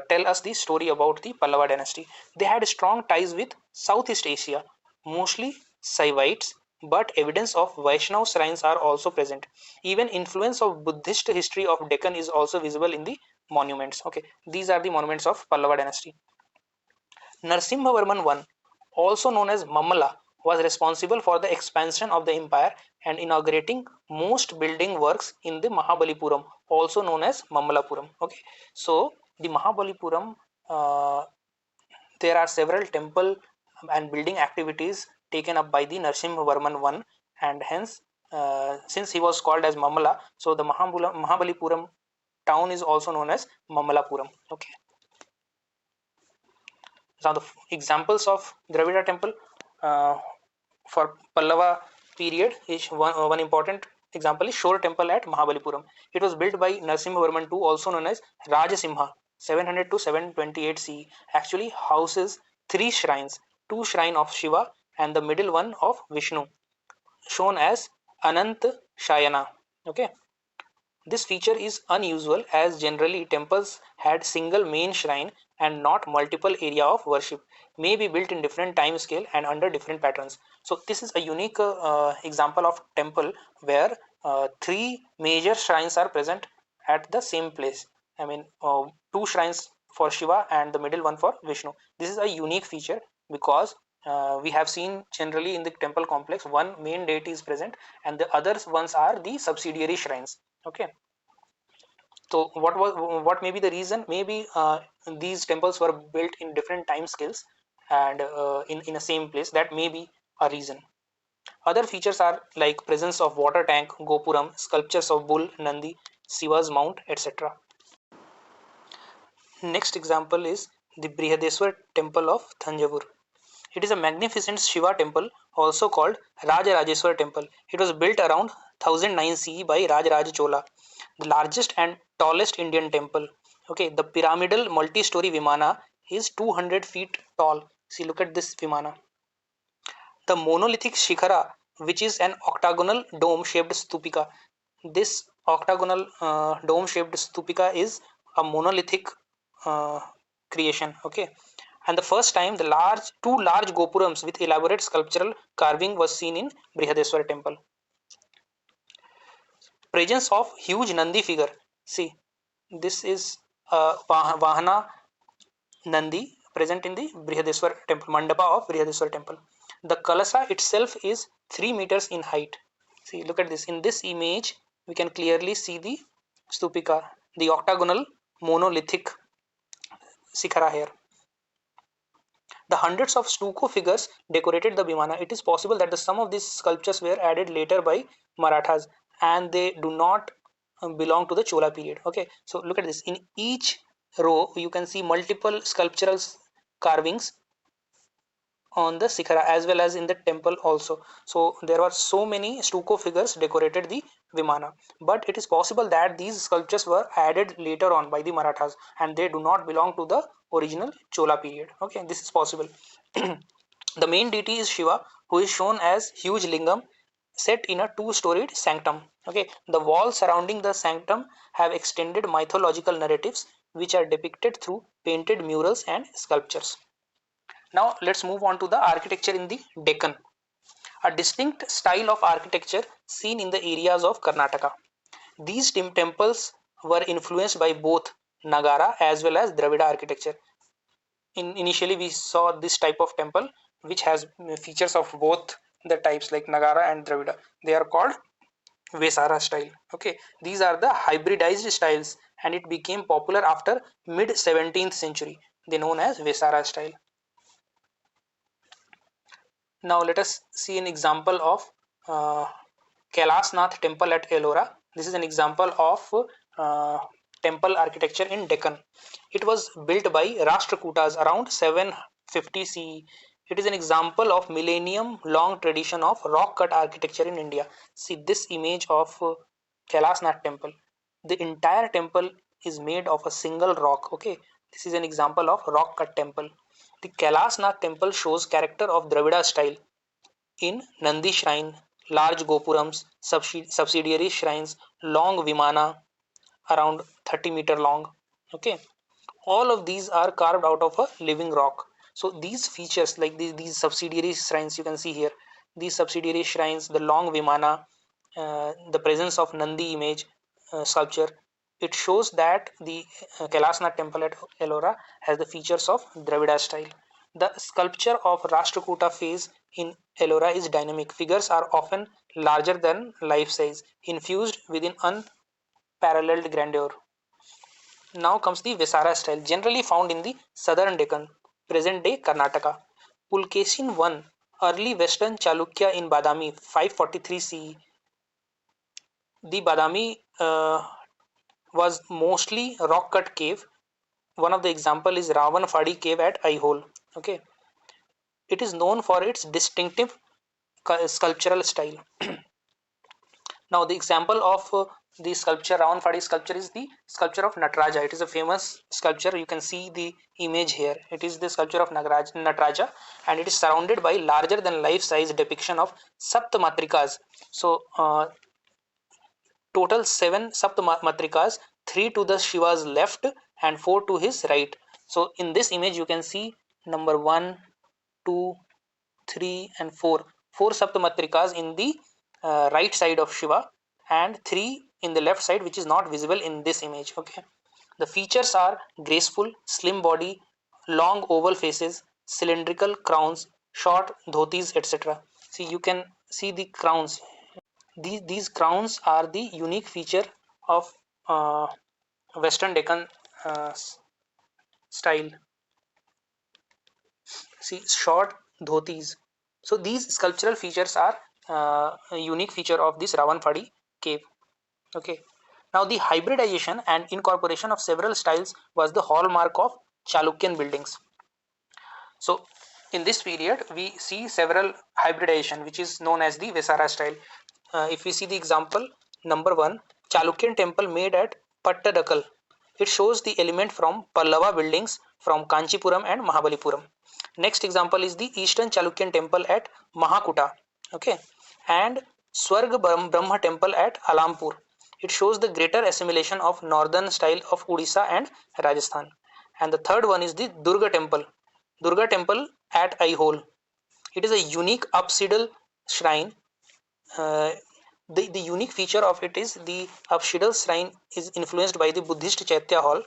tell us the story about the Pallava dynasty. They had strong ties with Southeast Asia, mostly Saivites, but evidence of Vaishnav shrines are also present. Even influence of Buddhist history of Deccan is also visible in the monuments. Okay, these are the monuments of Pallava dynasty. Narasimhavarman I, also known as Mamala, was responsible for the expansion of the empire and inaugurating most building works in the Mahabalipuram, also known as Mamalapuram. Okay, so the Mahabalipuram, there are several temple and building activities taken up by the Narasimhavarman I, and hence, since he was called as Mamala, so the Mahabalipuram town is also known as Mamalapuram. Okay. Now the examples of Dravida temple for Pallava period is one important example is Shore temple at Mahabalipuram. It was built by Narasimhavarman II, also known as Rajasimha, 700 to 728 CE. Actually houses 3 shrines, 2 shrine of Shiva and the middle one of Vishnu, shown as Anant Shayana. Okay. This feature is unusual as generally temples had single main shrine and not multiple area of worship, may be built in different time scale and under different patterns. So this is a unique example of temple where 3 major shrines are present at the same place. I mean 2 shrines for Shiva and the middle one for Vishnu. This is a unique feature because we have seen generally in the temple complex one main deity is present and the other ones are the subsidiary shrines. Okay, so what may be the reason? Maybe these temples were built in different time scales and in a same place. That may be a reason. Other features are like presence of water tank, gopuram, sculptures of bull, Nandi, Shiva's mount, etc. Next example is the Brihadeswar temple of Thanjavur. It is a magnificent Shiva temple, also called Rajarajeshwar temple. It was built around 1009 CE by Rajaraja Chola, the largest and tallest Indian temple. Okay, the pyramidal multi-story Vimana is 200 feet tall. See, look at this Vimana. The monolithic Shikhara, which is an octagonal dome-shaped stupika. This octagonal dome-shaped stupika is a monolithic uh, creation. Okay, and the first time the two large gopurams with elaborate sculptural carving was seen in Brihadeswar temple. Presence of huge Nandi figure. See, this is Vahana Nandi present in the Brihadeswar temple, Mandapa of Brihadeswar temple. The Kalasa itself is 3 meters in height. See, look at this. In this image, we can clearly see the stupika, the octagonal monolithic Sikhara here. The hundreds of stucco figures decorated the Vimana. It is possible that some of these sculptures were added later by Marathas and they do not belong to the Chola period. Okay, so look at this. In each row, you can see multiple sculptural carvings on the Sikhara as well as in the temple also. So there were so many stucco figures decorated the Vimana. But it is possible that these sculptures were added later on by the Marathas and they do not belong to the original Chola period. Okay, this is possible. The main deity is Shiva, who is shown as huge lingam set in a two-storied sanctum. Okay, the walls surrounding the sanctum have extended mythological narratives which are depicted through painted murals and sculptures. Now let's move on to the architecture in the Deccan, a distinct style of architecture seen in the areas of Karnataka. These temples were influenced by both Nagara as well as Dravida architecture. Initially, we saw this type of temple which has features of both the types like Nagara and Dravida. They are called Vesara style. Okay, these are the hybridized styles, and it became popular after mid 17th century. They known as Vesara style. Now let us see an example of uh, Kailasnath temple at Ellora. This is an example of temple architecture in Deccan. It was built by Rashtrakutas around 750 CE. It is an example of millennium long tradition of rock cut architecture in India. See this image of Kailasnath temple. The entire temple is made of a single rock. Okay, this is an example of rock cut temple. The Kailasnath temple shows character of Dravida style in Nandi shrine, large gopurams, subsidiary shrines, long vimana around 30-meter long. Okay, all of these are carved out of a living rock. So these features like these subsidiary shrines you can see here, these subsidiary shrines, the long vimana, the presence of Nandi image sculpture, it shows that the Kailasnath temple at Ellora has the features of Dravida style. The sculpture of Rashtrakuta face in Ellora is dynamic. Figures are often larger than life size, infused within unparalleled grandeur. Now comes the Vesara style, generally found in the southern Deccan, present day Karnataka. Pulkesin I, early western Chalukya in Badami, 543 CE. The Badami was mostly rock cut cave. One of the example is Ravanfadi cave at Aihole. Okay, it is known for its distinctive sculptural style. Now the example of the sculpture, Ravanfadi sculpture, is the sculpture of Nataraja. It is a famous sculpture. You can see the image here. It is the sculpture of Nataraja, and it is surrounded by larger than life size depiction of Saptamatrikas. So total 7 Saptamatrikas, 3 to the Shiva's left and 4 to his right. So in this image you can see number 1, 2, 3 and 4. 4 Saptamatrikas in the right side of Shiva and 3 in the left side, which is not visible in this image. Okay. The features are graceful, slim body, long oval faces, cylindrical crowns, short dhotis, etc. See, you can see the crowns. These crowns are the unique feature of Western Deccan style. See, short dhotis. So these sculptural features are a unique feature of this Ravanfadi cave. Okay. Now the hybridization and incorporation of several styles was the hallmark of Chalukyan buildings. So in this period we see several hybridization which is known as the Vesara style. If we see the example number 1, Chalukyan temple made at Pattadakal. It shows the element from Pallava buildings from Kanchipuram and Mahabalipuram. Next example is the Eastern Chalukyan temple at Mahakuta. Okay, and Swarg Brahma temple at Alampur. It shows the greater assimilation of northern style of Odisha and Rajasthan. And the third one is the Durga temple at Aihole. It is a unique apsidal shrine. uh, the unique feature of it is the apsidal shrine is influenced by the Buddhist Chaitya hall.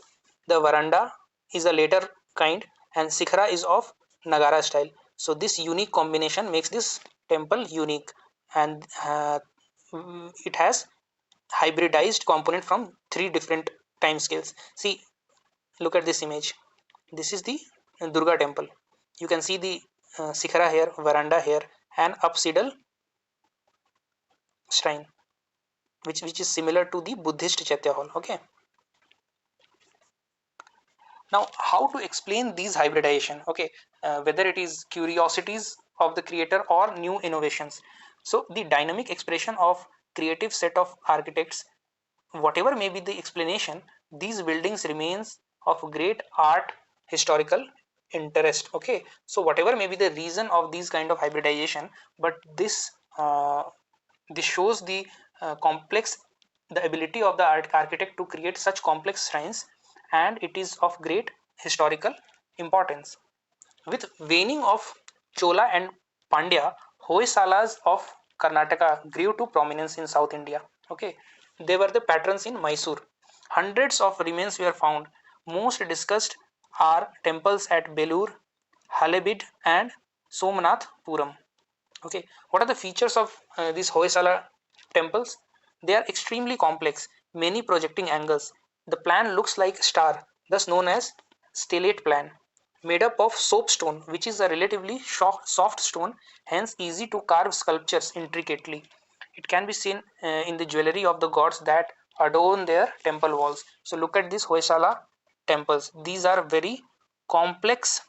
The veranda is a later kind and Sikhara is of Nagara style. So this unique combination makes this temple unique, and it has hybridized component from 3 different time scales. See, look at this image. This is the Durga temple. You can see the Sikhara here, veranda here, and apsidal shrine, which is similar to the Buddhist Chaitya hall. Okay. Now, how to explain these hybridization? Okay, whether it is curiosities of the creator or new innovations. So the dynamic expression of creative set of architects, whatever may be the explanation, these buildings remains of great art, historical interest. Okay, so whatever may be the reason of these kind of hybridization, but this shows the complex, the ability of the architect to create such complex shrines, and it is of great historical importance. With waning of Chola and Pandya, Hoysalas of Karnataka grew to prominence in South India. Okay, they were the patrons in Mysore. Hundreds of remains were found. Most discussed are temples at Belur, Halebid, and Somnath Puram. Okay, what are the features of these Hoysala temples? They are extremely complex, many projecting angles. The plan looks like a star, thus known as stellate plan, made up of soapstone, which is a relatively soft stone, hence easy to carve sculptures intricately. It can be seen in the jewelry of the gods that adorn their temple walls. So look at these Hoysala temples. These are very complex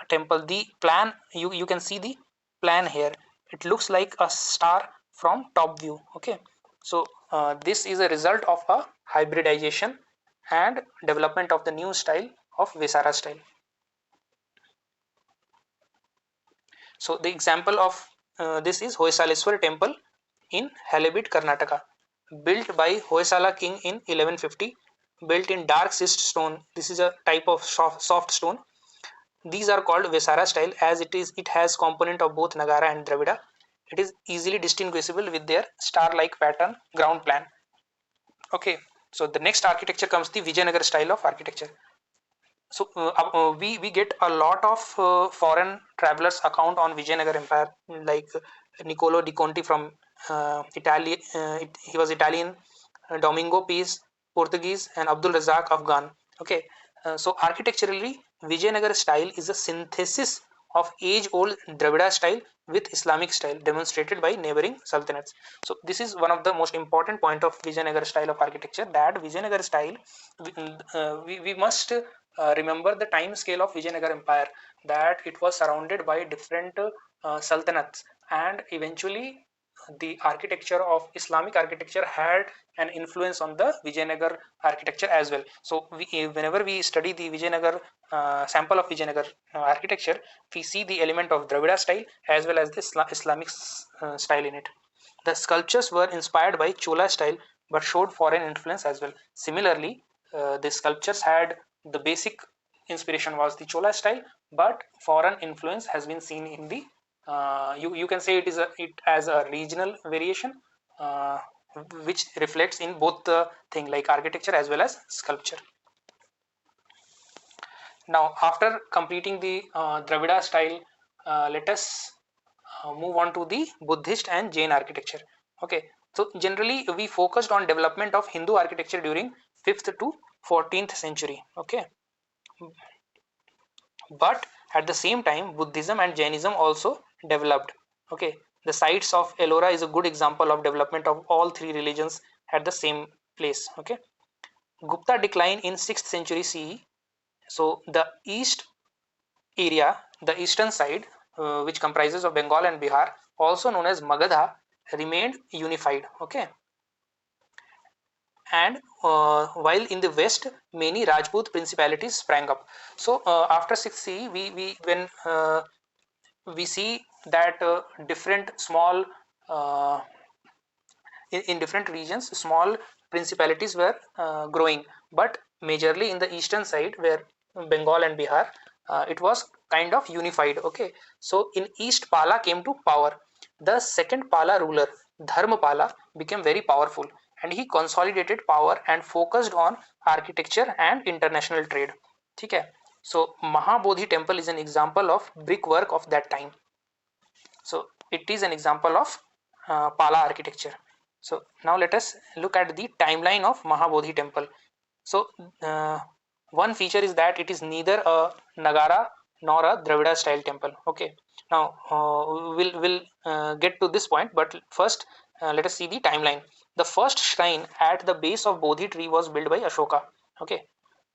temple. The plan, you can see the plan here. It looks like a star from top view. Okay, so this is a result of a hybridization and development of the new style of Vesara style. So the example of this is Hoysaleswar temple in Halebid, Karnataka, built by Hoysala king in 1150, built in dark schist stone. This is a type of soft stone. These are called Vesara style as it has component of both Nagara and Dravida. It is easily distinguishable with their star-like pattern ground plan. Okay, so the next architecture comes the Vijayanagar style of architecture. So we get a lot of foreign travelers account on Vijayanagar Empire, like Niccolo di Conti from Italy. He was Italian. Domingo Peace, Portuguese, and Abdul Razak Afghan. Okay, so architecturally, Vijayanagar style is a synthesis of age-old Dravida style with Islamic style demonstrated by neighboring sultanates. So this is one of the most important point of Vijayanagar style of architecture, that Vijayanagar style, we must remember the time scale of Vijayanagar Empire, that it was surrounded by different sultanates, and eventually the architecture of Islamic architecture had an influence on the Vijayanagar architecture as well. So whenever we study the Vijayanagar sample of Vijayanagar architecture, we see the element of Dravida style as well as the Islamic style in it. The sculptures were inspired by Chola style but showed foreign influence as well. Similarly, the sculptures had the basic inspiration was the Chola style, but foreign influence has been seen in the you can say it as a regional variation, which reflects in both the thing like architecture as well as sculpture. Now, after completing the Dravida style, let us move on to the Buddhist and Jain architecture. Okay, so generally we focused on development of Hindu architecture during 5th to 14th century. Okay, but at the same time Buddhism and Jainism also developed. Okay, the sites of Ellora is a good example of development of all three religions at the same place. Okay, Gupta decline in 6th century CE. So the east area, the eastern side, which comprises of Bengal and Bihar, also known as Magadha, remained unified. Okay, and while in the west many Rajput principalities sprang up. So after 6th CE, we when we see that different small in different regions small principalities were growing, but majorly in the eastern side where Bengal and Bihar, it was kind of unified. Okay, so in east Pala came to power. The second Pala ruler Dharmapala became very powerful, and he consolidated power and focused on architecture and international trade. Okay, so Mahabodhi temple is an example of brickwork of that time. So it is an example of Pala architecture. So now let us look at the timeline of Mahabodhi temple. So one feature is that it is neither a Nagara nor a Dravida style temple. Okay. Now we'll get to this point, but first let us see the timeline. The first shrine at the base of Bodhi tree was built by Ashoka. Okay.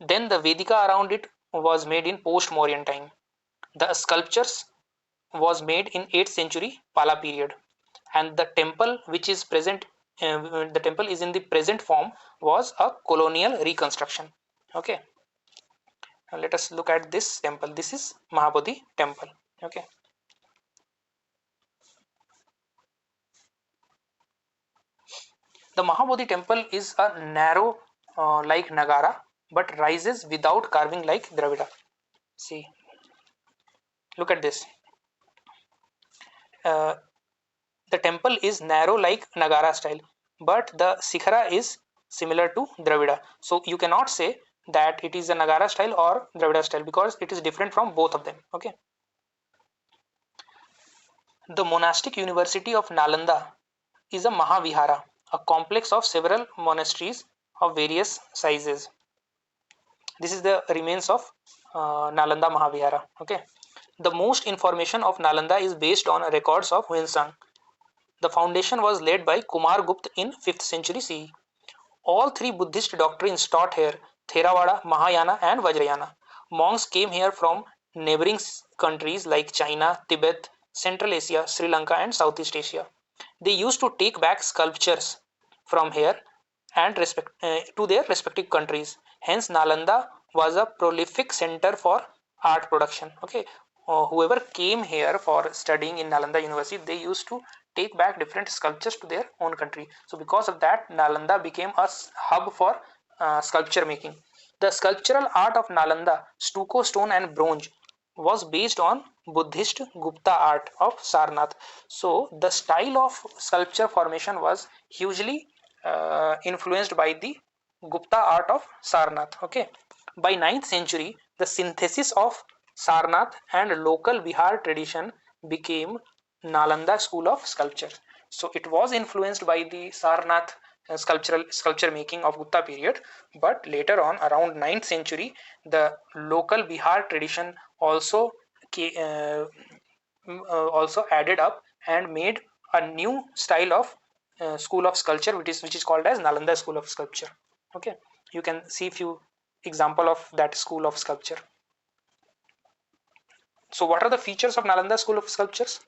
Then the Vedika around it was made in post-Mauryan time. The sculptures was made in 8th century Pala period, and the temple which is present the temple is in the present form was a colonial reconstruction. Okay, let us look at this temple. This is Mahabodhi temple. Okay. The Mahabodhi temple is a narrow like Nagara, but rises without carving like Dravida. See, look at this. Uh, the temple is narrow like Nagara style, but the Sikhara is similar to Dravida. So you cannot say that it is a Nagara style or Dravida style because it is different from both of them. Okay. The monastic university of Nalanda is a Mahavihara, a complex of several monasteries of various sizes. This is the remains of Nalanda Mahavihara. Okay. The most information of Nalanda is based on records of Huinsang. The foundation was laid by Kumar Gupta in 5th century CE. All three Buddhist doctrines taught here, Theravada, Mahayana, and Vajrayana. Monks came here from neighboring countries like China, Tibet, Central Asia, Sri Lanka, and Southeast Asia. They used to take back sculptures from here and to their respective countries. Hence, Nalanda was a prolific center for art production. Okay, whoever came here for studying in Nalanda University, they used to take back different sculptures to their own country. So, because of that, Nalanda became a hub for sculpture making. The sculptural art of Nalanda, stucco, stone, and bronze, was based on Buddhist Gupta art of Sarnath. So the style of sculpture formation was hugely influenced by the Gupta art of Sarnath. Okay, by 9th century, the synthesis of Sarnath and local Bihar tradition became Nalanda school of sculpture. So it was influenced by the Sarnath sculptural sculpture making of Gupta period, but later on around 9th century, the local Bihar tradition also also added up and made a new style of school of sculpture, which is called as Nalanda school of sculpture. Okay, you can see few example of that school of sculpture. So what are the features of Nalanda school of sculptures?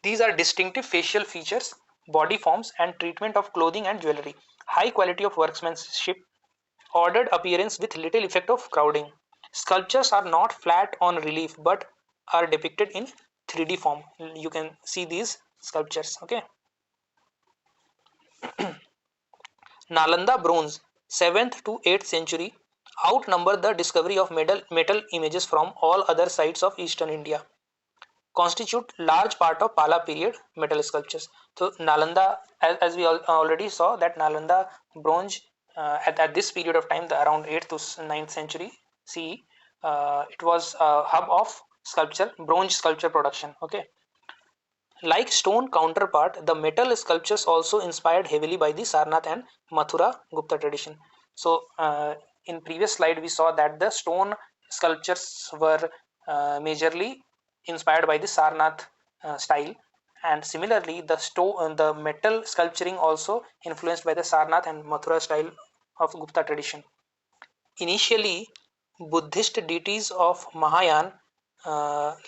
These are distinctive facial features, body forms, and treatment of clothing and jewelry, high quality of workmanship, ordered appearance with little effect of crowding. Sculptures are not flat on relief but are depicted in 3D form. You can see these sculptures. Okay. Nalanda bronze, 7th to 8th century, outnumber the discovery of metal images from all other sites of eastern India. Constitute large part of Pala period metal sculptures. So Nalanda, as we already saw, that Nalanda bronze at this period of time, the around 8th to 9th century CE, it was a hub of sculpture, bronze sculpture production. Okay. Like stone counterpart, the metal sculptures also inspired heavily by the Sarnath and Mathura Gupta tradition. So, in previous slide, we saw that the stone sculptures were majorly inspired by the Sarnath style, and similarly, the metal sculpturing also influenced by the Sarnath and Mathura style of Gupta tradition. Initially, Buddhist deities of Mahayana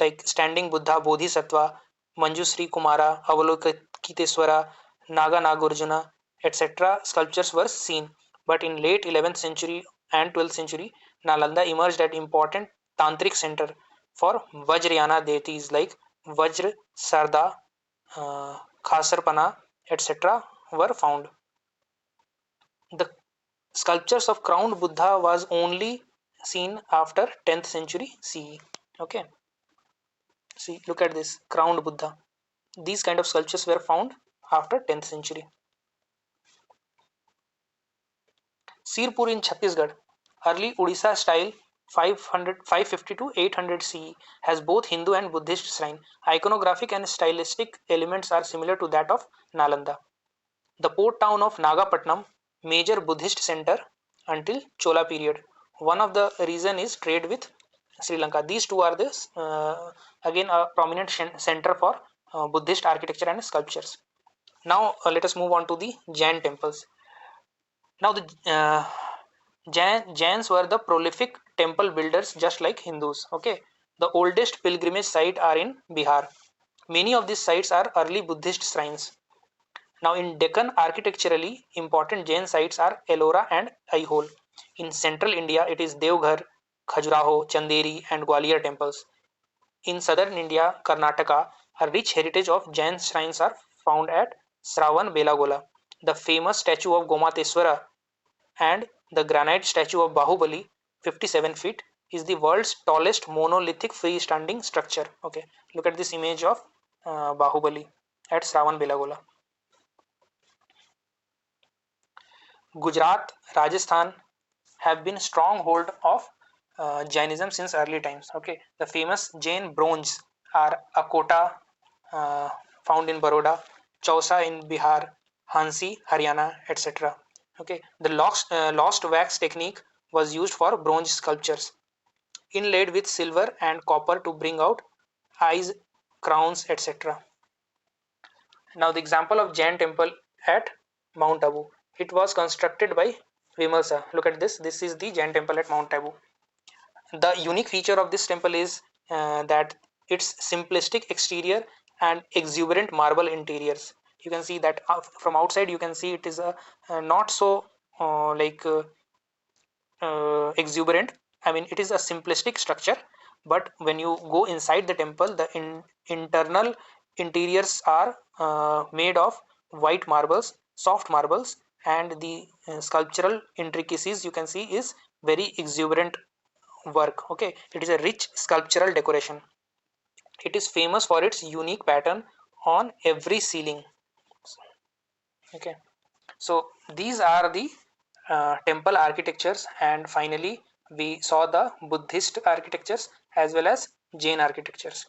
like Standing Buddha, Bodhisattva, Manjusri Kumara, Avalokiteswara, Naga Nagurjuna, etc. sculptures were seen. But in late 11th century and 12th century, Nalanda emerged as important tantric center for Vajrayana deities like Vajra, Sarda, Khasarpana, etc. were found. The sculptures of crowned Buddha was only seen after 10th century CE. Okay. See, look at this crowned Buddha. These kind of sculptures were found after 10th century. Sirpur in Chhattisgarh, early Odisha style 550 to 800 CE, has both Hindu and Buddhist shrine. Iconographic and stylistic elements are similar to that of Nalanda. The port town of Nagapatnam, major Buddhist center until Chola period. One of the reason is trade with Sri Lanka. These two are this again a prominent center for Buddhist architecture and sculptures. Now let us move on to the Jain temples. Now the Jains were the prolific temple builders just like Hindus. Okay, the oldest pilgrimage site are in Bihar. Many of these sites are early Buddhist shrines. Now in Deccan, architecturally important Jain sites are Ellora and Aihole. In central India, it is Devghar, Khajuraho, Chanderi, and Gwalior temples. In southern India, Karnataka, a rich heritage of Jain shrines are found at Sravan Belagola. The famous statue of Gomateswara and the granite statue of Bahubali, 57 feet, is the world's tallest monolithic freestanding structure. Okay, look at this image of Bahubali at Sravan Belagola. Gujarat, Rajasthan have been stronghold of Jainism since early times. Okay, the famous Jain bronze are Akota, uh, found in Baroda, Chausa in Bihar, Hansi, Haryana, etc. Okay, the lost wax technique was used for bronze sculptures, inlaid with silver and copper to bring out eyes, crowns, etc. Now, the example of Jain temple at Mount Abu. It was constructed by Vimalsa. Look at this. This is the Jain temple at Mount Abu. The unique feature of this temple is that its simplistic exterior and exuberant marble interiors. You can see that from outside. You can see it is a not so exuberant. I mean, it is a simplistic structure, but when you go inside the temple, the internal interiors are made of white marbles, soft marbles, and the sculptural intricacies you can see is very exuberant work. Okay, it is a rich sculptural decoration. It is famous for its unique pattern on every ceiling. Okay, so these are the temple architectures, and finally we saw the Buddhist architectures as well as Jain architectures.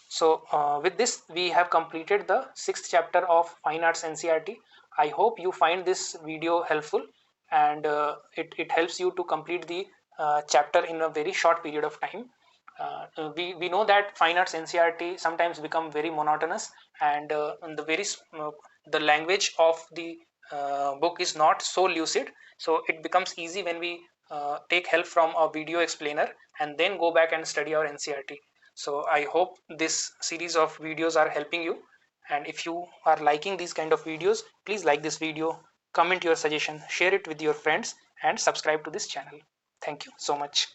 So with this we have completed the sixth chapter of Fine Arts NCERT. I hope you find this video helpful, and it helps you to complete the chapter in a very short period of time. We know that Fine Arts NCERT sometimes become very monotonous, and the language of the book is not so lucid, so it becomes easy when we take help from a video explainer and then go back and study our NCERT. So I hope this series of videos are helping you, and if you are liking these kind of videos, please like this video, comment your suggestion, share it with your friends, and subscribe to this channel. Thank you so much.